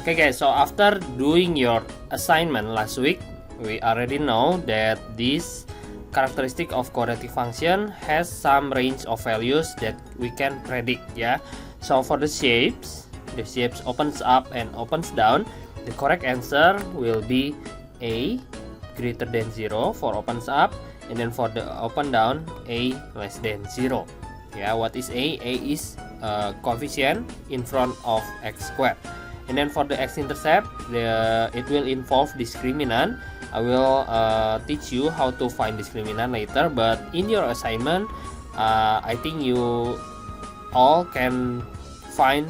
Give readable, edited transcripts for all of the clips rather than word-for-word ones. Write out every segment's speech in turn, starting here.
Okay guys, so after doing your assignment last week, we already know that this characteristic of quadratic function has some range of values that we can predict, yeah. So for the shapes opens up and opens down. The correct answer will be A greater than 0 for opens up, and then for the open down, A less than 0. Yeah, what is A? A is coefficient in front of x squared. And then for the x-intercept, it will involve discriminant. I will teach you how to find discriminant later, but in your assignment, I think you all can find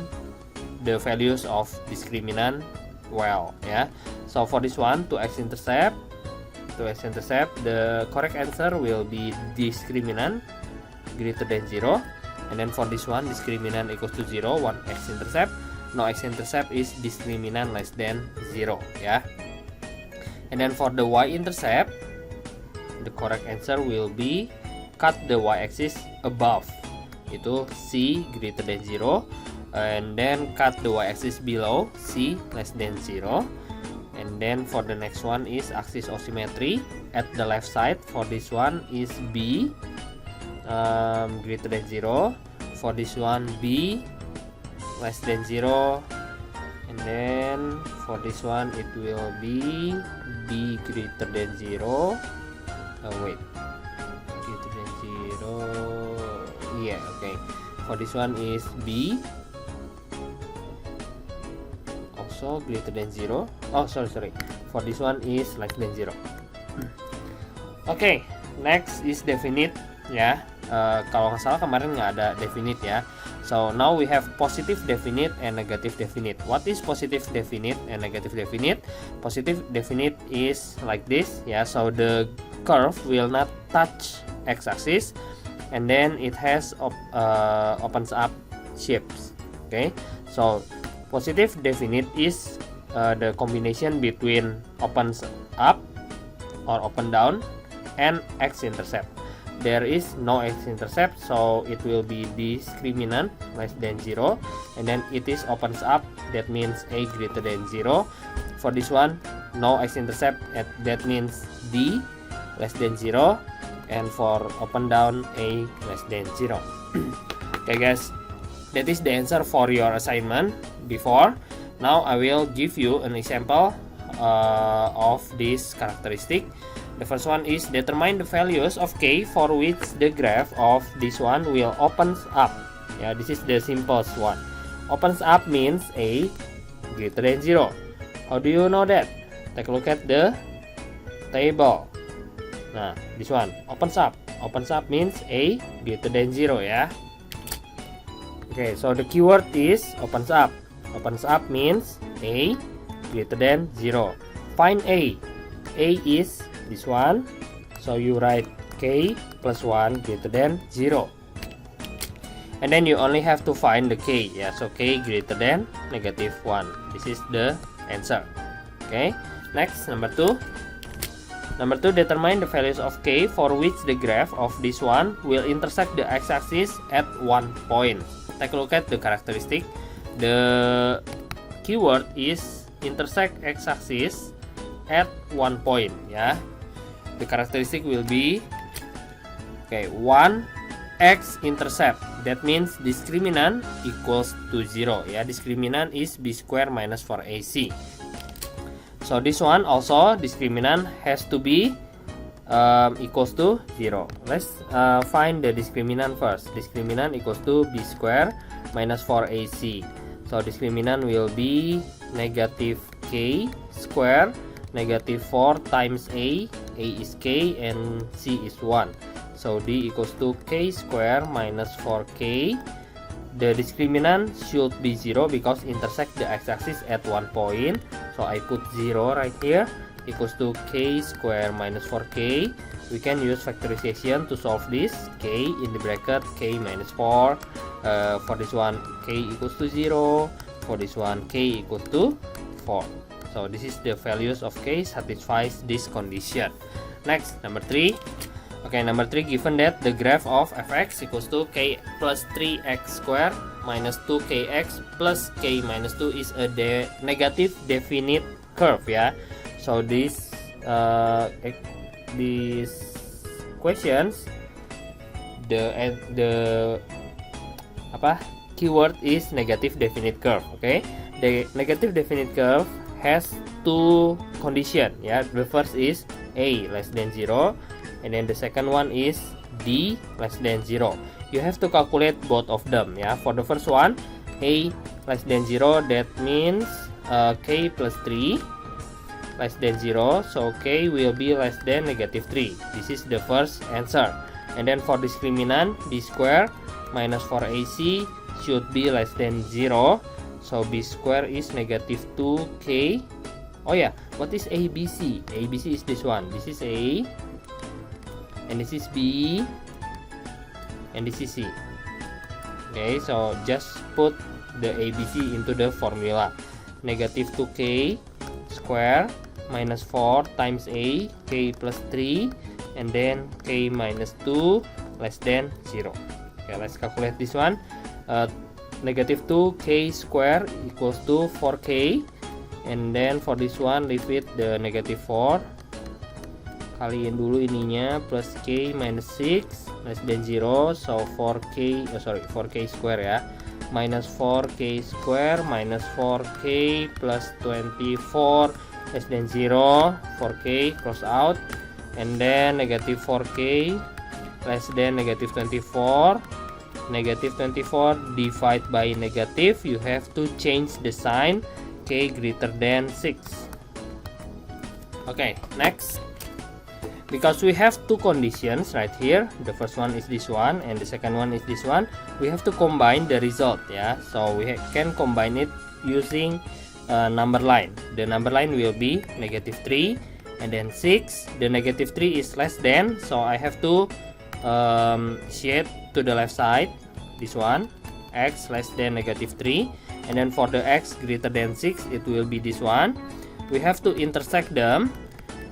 the values of discriminant well, yeah. So for this one, to x-intercept, the correct answer will be discriminant greater than 0. And then for this one, discriminant equals to 0, one x-intercept. No x-intercept is discriminant less than 0, yeah. And then for the y-intercept, the correct answer will be cut the y-axis above, itu c greater than 0, and then cut the y-axis below, c less than 0. And then for the next one is axis of symmetry. At the left side, for this one is b greater than 0. For this one, b less than 0, and then for this one it will be b greater than 0. Greater than 0, yeah, okay. For this one is b also greater than 0. Oh, sorry, for this one is less than 0. Okay, next is definite, ya. Kalau nggak salah kemarin nggak ada definite, ya. So now we have positive definite and negative definite. What is positive definite and negative definite? Positive definite is like this, yeah. So the curve will not touch x-axis, and then it has opens up shapes. Okay, so positive definite is the combination between opens up or open down and x-intercept. There is no x-intercept, so it will be discriminant less than 0, and then it is opens up, that means a greater than 0. For this one, no x-intercept, that means d less than 0, and for open down, a less than 0. Okay guys, that is the answer for your assignment before. Now I will give you an example of this characteristic. The first one is determine the values of k for which the graph of this one will opens up. Yeah, this is the simplest one. Opens up means a greater than 0. How do you know that? Take a look at the table. Nah, this one opens up. Opens up means a greater than 0, ya. Okay, so the keyword is opens up. Opens up means a greater than 0. Find a. A is this one, so you write k plus 1 greater than 0, and then you only have to find the k, yeah. So k greater than negative 1. This is the answer. Okay, next, number 2, determine the values of k for which the graph of this one will intersect the x-axis at one point. Take a look at the characteristic. The keyword is intersect x-axis at one point, yeah. The characteristic will be, okay, 1 x-intercept, that means discriminant equals to 0, yeah. Discriminant is b squared minus 4ac. So this one also discriminant has to be equals to 0. Let's find the discriminant first. Discriminant equals to b squared minus 4ac. So discriminant will be negative k squared, negative 4 times a is k, and c is 1. So d equals to k squared minus 4k. The discriminant should be 0 because intersect the x-axis at one point. So I put 0 right here, equals to k squared minus 4k. We can use factorization to solve this. K in the bracket, k minus 4. For this one, k equals to 0. For this one, k equals to 4. So this is the values of k satisfies this condition. Next, number 3. Okay, number 3, given that the graph of fx equals to k plus 3x squared minus 2kx plus k minus 2 is a negative definite curve, ya. So these questions, the keyword is negative definite curve. Okay, the negative definite curve has two conditions, ya. The first is a less than 0, and then the second one is d less than 0. You have to calculate both of them, ya. For the first one, a less than 0, that means k plus 3 less than 0, so k will be less than negative 3. This is the first answer. And then for discriminant, b square minus 4ac should be less than 0, so b square is negative 2k. Oh yeah, what is ABC? ABC is this one. This is A, and this is B, and this is C. Okay, so just put the ABC into the formula. Negative 2k square minus 4 times A, k plus 3, and then k minus 2 less than 0. Okay, let's calculate this one. Negative 2k square equals to 4k, and then for this one leave it the negative 4, kaliin dulu ininya, plus k minus 6 less than 0, so 4k square, ya, minus 4k square minus 4k plus 24 less than 0, 4k cross out, and then negative 4k less than negative 24. Negative 24 divide by negative, you have to change the sign, k greater than 6. Okay, next, because we have two conditions right here, the first one is this one and the second one is this one, we have to combine the result, yeah. So we can combine it using number line. The number line will be negative 3 and then 6. The negative 3 is less than, so I have to shift to the left side, this one, x less than negative 3, and then for the x greater than 6, it will be this one. We have to intersect them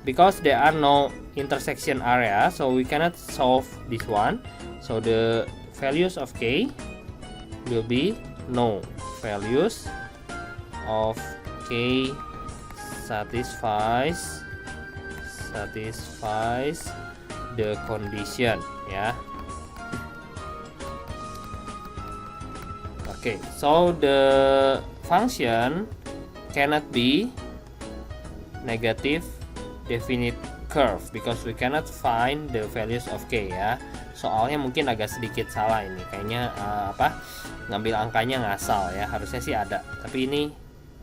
because there are no intersection area, so we cannot solve this one. So the values of k will be no. Values of k satisfies the condition, ya. Okay, so the function cannot be negative definite curve because we cannot find the values of k, ya. Soalnya mungkin agak sedikit salah ini, kayaknya ngambil angkanya ngasal, ya. Harusnya sih ada, tapi ini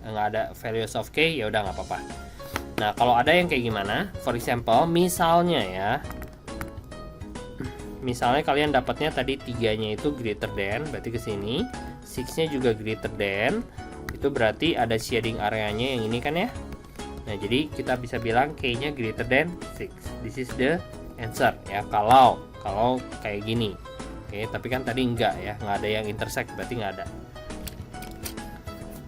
nggak ada values of k, ya udah nggak apa-apa. Nah, kalau ada yang kayak gimana? For example, misalnya, ya, misalnya kalian dapatnya tadi 3-nya itu greater than, berarti ke sini 6-nya juga greater than, itu berarti ada shading areanya yang ini kan, ya. Nah, jadi kita bisa bilang k-nya greater than 6. This is the answer, ya, kalau kayak gini. Oke, tapi kan tadi enggak, ya, nggak ada yang intersect, berarti nggak ada.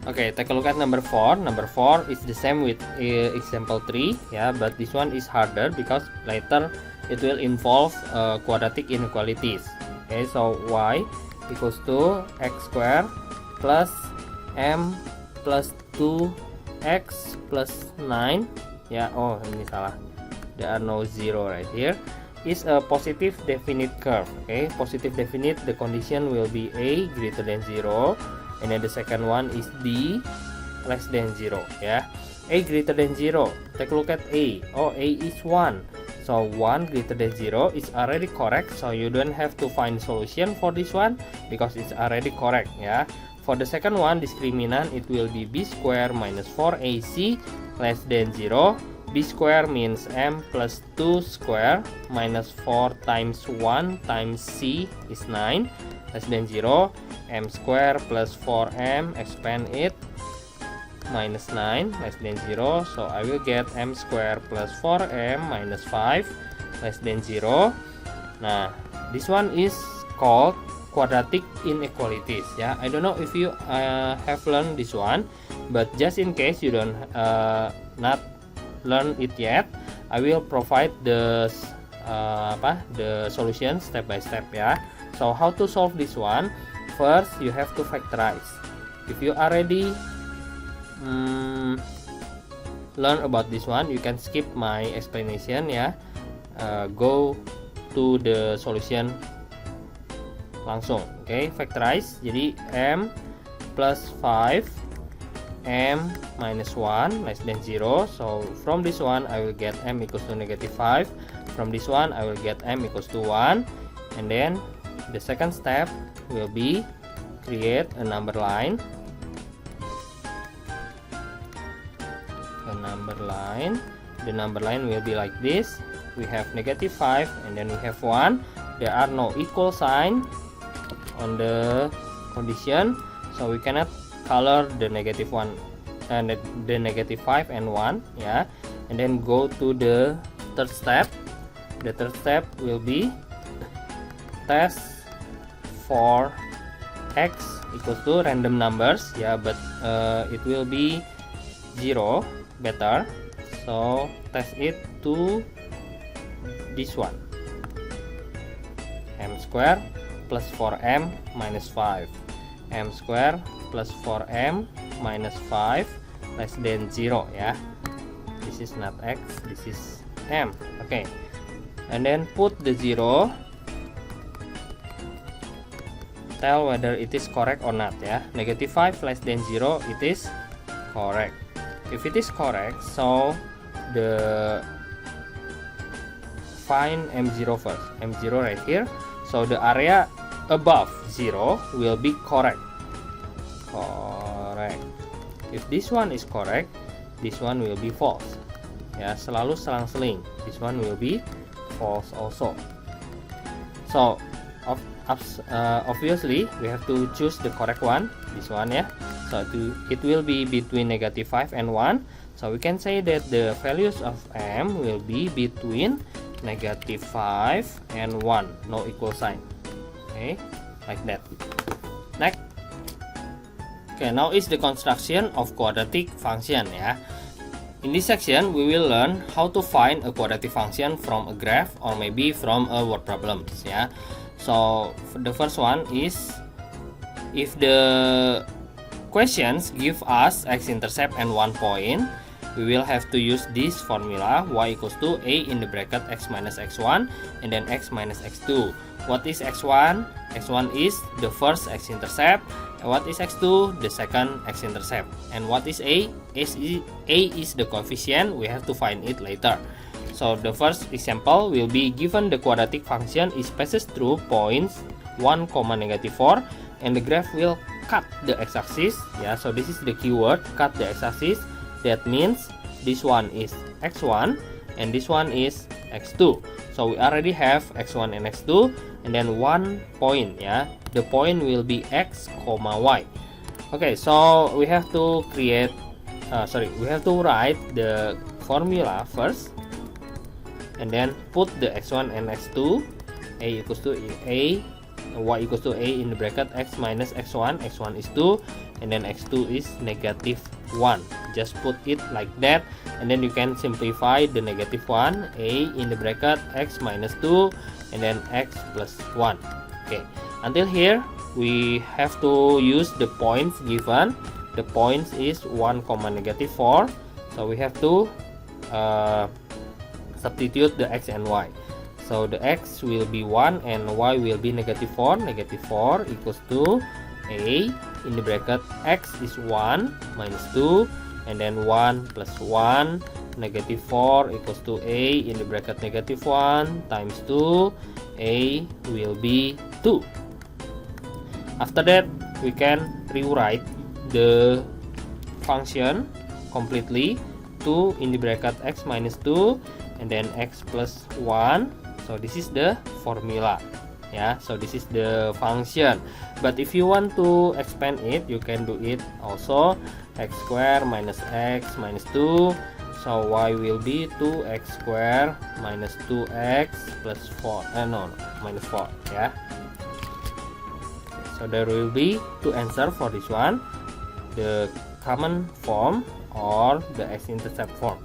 Okay, take a look at number 4. Number 4 is the same with example 3, yeah, but this one is harder because later it will involve quadratic inequalities. Okay, so y equals to x square plus m plus 2x plus 9, yeah. Oh, ini salah, there are no zero right here. Is a positive definite curve. Okay, positive definite, the condition will be a greater than 0, and then the second one is d less than 0, ya. A greater than 0, take a look at a. Oh, a is 1, so 1 greater than 0 is already correct, so you don't have to find solution for this one because it's already correct, ya. For the second one, discriminant, it will be b square minus 4ac less than 0. B square means m plus 2 square minus 4 times 1 times c is 9 less than 0. M square plus 4m, expand it, minus 9 less than 0. So I will get m square plus 4m minus 5 less than 0. Nah, this one is called quadratic inequalities, ya. I don't know if you have learned this one, but just in case you don't not learn it yet, I will provide the the solution step by step ya. So how to solve this one? First you have to factorize. If you already learn about this one, you can skip my explanation ya. Go to the solution langsung. Oke, factorize. Jadi m plus 5 m minus 1 less than 0. So from this one I will get m equals to negative 5. From this one I will get m equals to 1. And then the second step will be create a number line. The number line will be like this. We have negative 5 and then we have 1. There are no equal sign on the condition, so we cannot color the negative 1 and the negative 5 and 1 yeah. And then go to the third step. The third step will be test for x equals to random numbers yeah, but it will be 0 better. So test it to this one, m square plus 4m minus 5, m square plus 4m minus 5 less than 0 ya. This is not x, this is m. Okay, and then put the 0, tell whether it is correct or not ya. Negative 5 less than 0, it is correct. If it is correct, so the find m0 first. M0 right here. So the area above 0 will be correct. Correct. If this one is correct, this one will be false. Ya, selalu selang-seling. This one will be false also. So obviously we have to choose the correct one. This one ya. So it will be between negative 5 and 1. So we can say that the values of m will be between negative 5 and 1, no equal sign. Okay, like that. Next. Okay, now is the construction of quadratic function ya. In this section we will learn how to find a quadratic function from a graph or maybe from a word problems ya. So the first one is if the questions give us x-intercept and 1 point, we will have to use this formula y equals to a in the bracket x minus x1 and then x minus x2. What is x1? x1 is the first x-intercept. And what is x2? The second x-intercept. And what is a? A is the coefficient. We have to find it later. So the first example will be given the quadratic function is passes through points 1, negative 4 and the graph will cut the x-axis. Yeah, so this is the keyword, cut the x-axis. That means this one is x1 and this one is x2. So we already have x1 and x2 and then 1 point ya. The point will be x, y. Okay, so we have to create we have to write the formula first and then put the x1 and x2. A equals to a, y equals to a in the bracket x minus x1. x1 is 2 and then x2 is negative 1. Just put it like that and then you can simplify the negative 1, a in the bracket x minus 2 and then x plus 1. Okay, until here we have to use the points given. The points is 1, negative 4. So we have to substitute the x and y. So the x will be 1 and y will be negative 4. Negative 4 equals to a in the bracket x is 1 minus 2 and then 1 plus 1. Negative 4 equals to a in the bracket negative 1 times 2. A will be 2. After that we can rewrite the function completely. 2 in the bracket x minus 2 and then x plus 1. So this is the formula. Yeah, so this is the function. But if you want to expand it, you can do it also. X square minus x minus 2. So y will be 2x square minus 2x plus 4. Minus 4. Yeah. So there will be two answers for this one. The common form or the x-intercept form.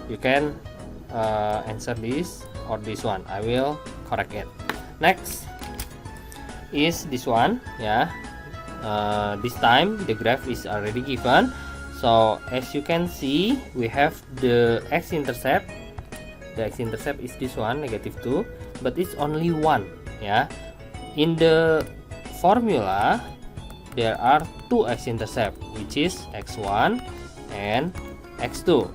You can answer this or this one. I will correct it. Next is this one, yeah. This time the graph is already given, so as you can see we have the x-intercept. The x-intercept is this one, -2, but it's only 1, yeah. In the formula there are 2 x-intercept, which is x1 and x2.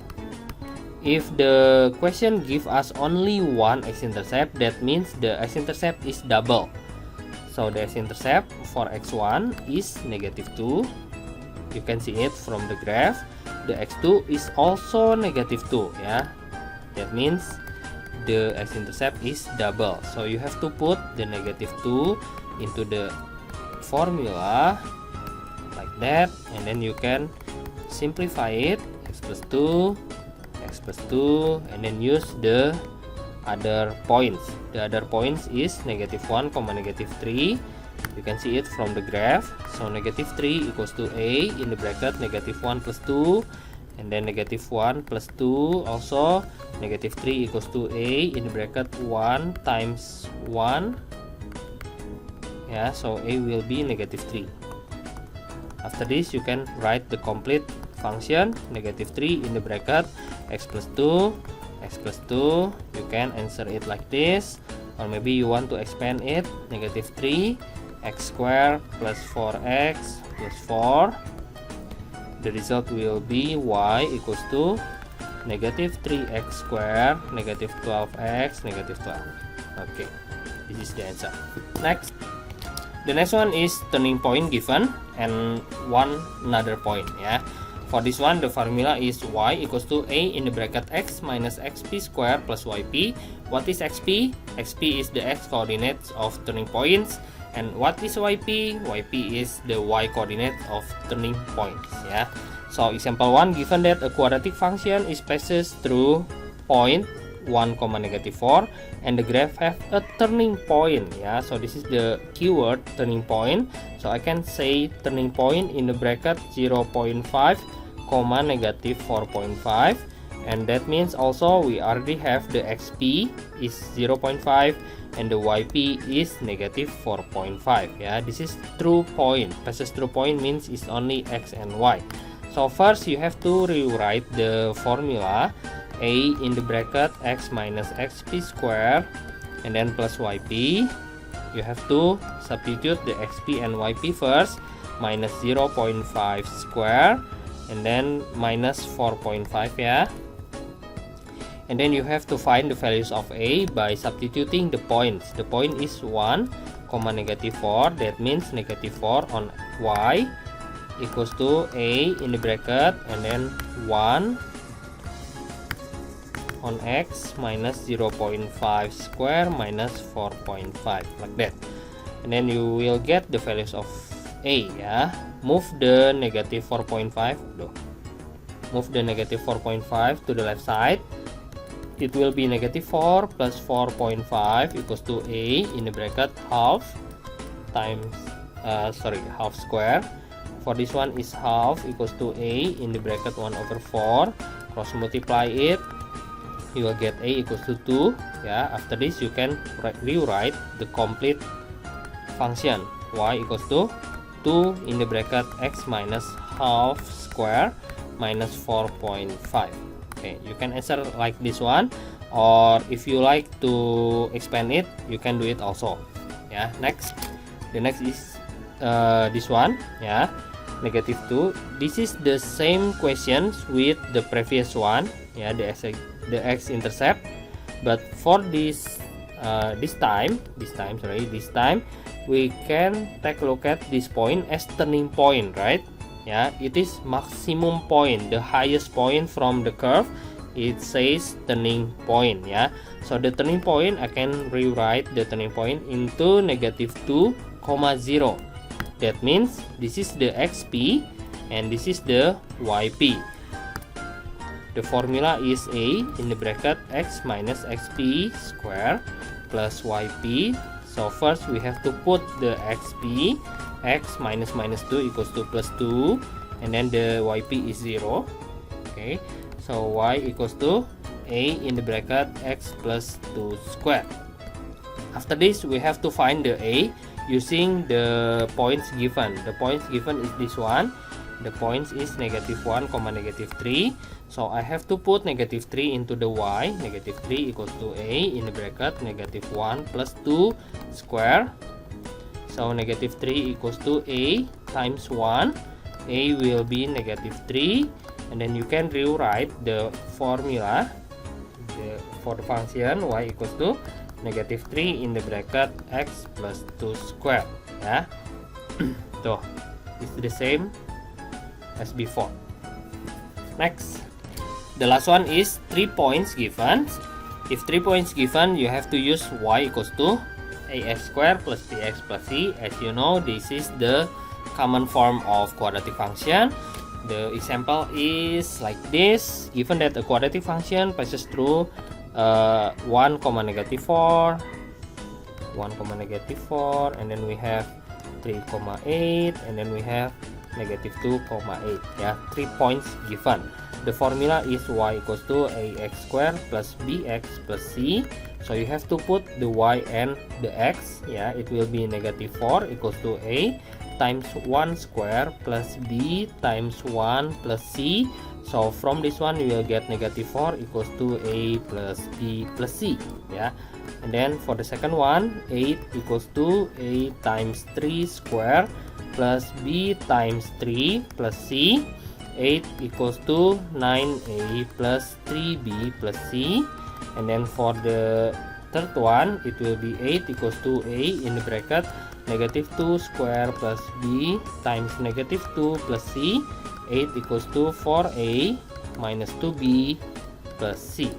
If the question give us only 1 x-intercept, that means the x-intercept is double. So the x-intercept for x1 is -2. You can see it from the graph. The x2 is also -2, yeah. That means the x-intercept is double. So you have to put the -2 into the formula like that, and then you can simplify it, x plus 2, and then use the other points. The other points is -1, -3. You can see it from the graph. So -3 equals to a in the bracket -1 plus 2, and then -1 plus 2 also. -3 equals to a in the bracket 1 times 1, yeah, so a will be -3. After this you can write the complete function, -3 in the bracket x plus 2, you can answer it like this, or maybe you want to expand it, -3 x squared plus 4x plus 4. The result will be y equals to -3x squared, -12x, -12. Okay, this is the answer. Next, the next one is turning point given and another point, yeah. For this one, the formula is y equals to a in the bracket x minus xp squared plus yp. What is xp? xp is the x coordinates of turning points. And what is yp? yp is the y coordinate of turning points, yeah. So example 1, given that a quadratic function is passes through point 1, -4, and the graph have a turning point, yeah. So this is the keyword turning point. So I can say turning point in the bracket 0.5, -4.5, and that means also we already have the xp is 0.5 and the yp is -4.5, yeah. This is true point. Passes through point means it's only x and y. So first you have to rewrite the formula a in the bracket x minus xp squared and then plus yp. You have to substitute the xp and yp first, minus 0.5 square and then minus 4.5, yeah. And then you have to find the values of a by substituting the points. The point is 1, -4, that means -4 on y equals to a in the bracket and then 1 on x minus 0.5 square minus 4.5, like that. And then you will get the values of a, yeah. Move the -4.5, move the -4.5 to the left side. It will be -4 plus 4.5 equals to a in the bracket half times half square. For this one is half equals to a in the bracket 1/4. Cross multiply it, you will get a equals to 2, yeah. After this you can rewrite the complete function. Y equals to 2 in the bracket x minus half square minus 4.5. Okay, you can answer like this one, or if you like to expand it, you can do it also, yeah. Next, the next is this one, yeah, -2. This is the same questions with the previous one, yeah, the x-intercept, but for this time we can take a look at this point as turning point, right? Yeah, it is maximum point, the highest point from the curve. It says turning point, yeah. So the turning point, I can rewrite the turning point into -2, 0. That means this is the xp and this is the yp. The formula is a in the bracket x minus xp square plus yp. So first we have to put the xp, x minus 2 equals to plus 2, and then the yp is 0. Okay, so y equals to a in the bracket x plus 2 square. After this, we have to find the a using the points given. The points given is this one. The points is -1, -3. So I have to put -3 into the y. -3 equals to a in the bracket -1 plus 2 square. So -3 equals to a times 1. A will be -3, and then you can rewrite the formula for the function y equals to -3 in the bracket x plus 2 square, ya. So it's the same as before. Next, the last one is 3 points given. If 3 points given, you have to use y equals to ax squared plus bx plus c. As you know, this is the common form of quadratic function. The example is like this. Given that a quadratic function passes through 1, -4, 1, and then we have 3, 8, and then we have -2, 8. Yeah, 3 points given. The formula is y equals to ax squared plus bx plus c. So you have to put the y and the x. Yeah, it will be -4 equals to a times 1 square plus b times 1 plus c. So from this one you will get -4 equals to a plus b plus c. Yeah, and then for the second one, 8 equals to a times 3 square plus b times 3 plus c. 8 equals to 9a plus 3b plus c. And then for the third one, it will be 8 equals to a in the bracket -2 square plus b times -2 plus c. 8 equals to 4a minus 2b plus c.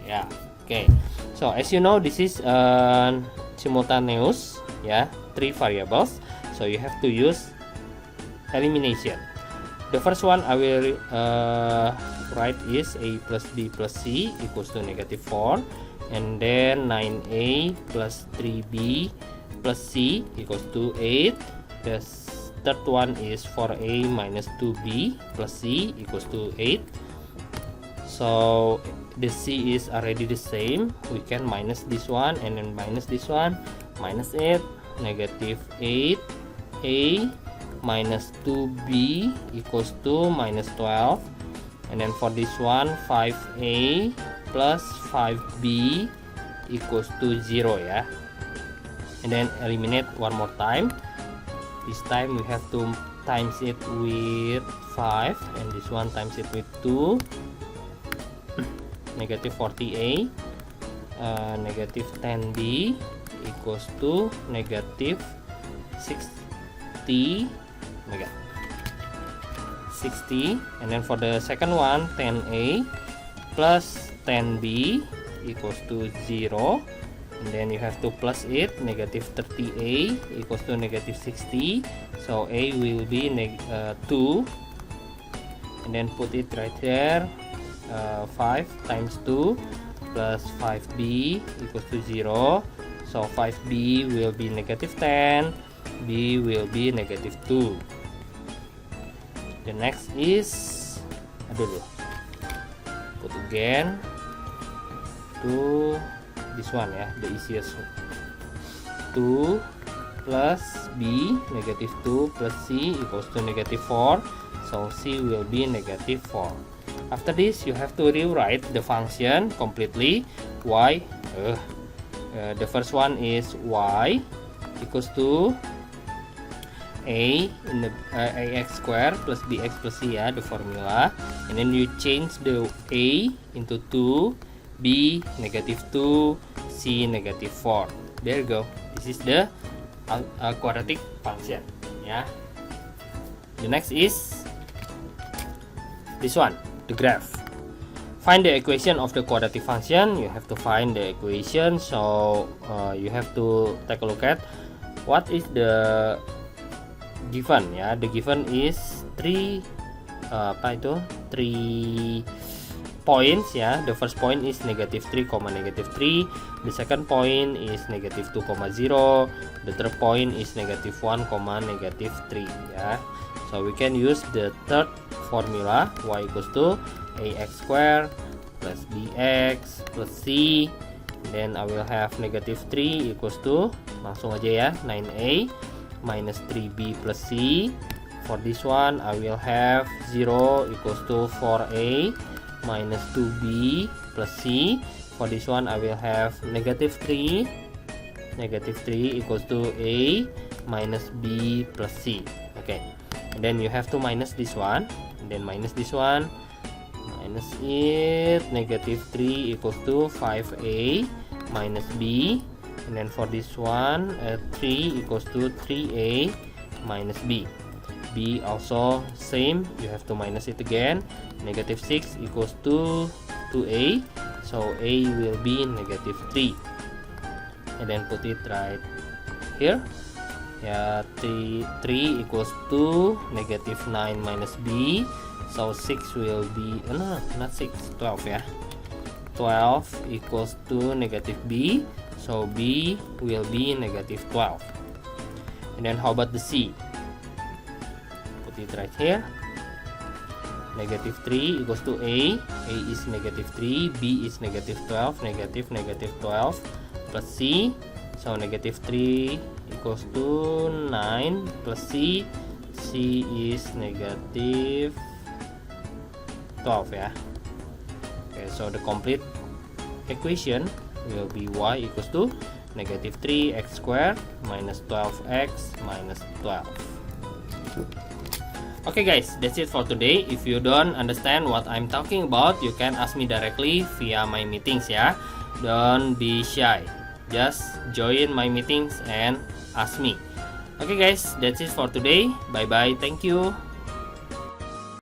Yeah, okay. So as you know, this is simultaneous, yeah, 3 variables. So you have to use elimination. The first one I will write is a plus b plus c equals to -4, and then 9a plus 3b plus c equals to 8. The third one is 4a minus 2b plus c equals to 8. So the c is already the same. We can minus this one and then minus this one. Minus 8, -8a minus 2b equals to -12. And then for this one, 5a plus 5b equals to 0, ya. And then eliminate one more time. This time we have to times it with 5, and this one times it with 2. -40a, -10b equals to -60. 60. And then for the second one, 10a plus 10b equals to 0. And then you have to plus it, -30a equals to -60. So a will be 2, and then put it right there. 5 times 2 plus 5b equals to 0. So 5b will be -10, b will be -2. The next is, put again to this one, ya, the easiest one. 2 plus b, -2 plus c equals to -4. So c will be -4. After this, you have to rewrite the function completely. Y, the first one is y equals to a in the ax squared plus bx plus c, ya, the formula. And then you change the a into 2, b -2, c -4. There you go. This is the quadratic function, ya. The next is this one, the graph. Find the equation of the quadratic function. You have to find the equation. So you have to take a look at what is the given, ya. The given is 3 points, ya. The first point is -3, -3. The second point is -2, the third point is -1, -3, ya. So we can use the third formula, y equals to ax squared plus bx plus c. Then I will have negative 3 equals to, langsung aja ya, 9a minus 3b plus c. For this one I will have 0 equals to 4a minus 2b plus c. For this one I will have negative 3 equals to a minus b plus c. Okay, and then you have to minus this one, and then minus this one, minus it, negative 3 equals to 5a minus b. And then for this one 3 equals to 3a minus b. B also same, you have to minus it again. Negative 6 equals to 2a, so a will be negative 3. And then put it right here. Yeah, 3 equals to negative 9 minus b, so 6 will be no, not 6, 12 ya. 12 equals to negative b, so b will be negative 12. And then how about the c? Put it right here. Negative 3 equals to a is negative 3, b is negative 12, negative 12 plus c, so negative 3 equals to 9 plus c is negative 12 ya. Okay, so the complete equation will be y equals to negative 3x squared minus 12x minus 12. Okay guys, that's it for today. If you don't understand what I'm talking about, you can ask me directly via my meetings ya. Don't be shy, just join my meetings and ask me. Okay guys, that's it for today. Bye bye, thank you.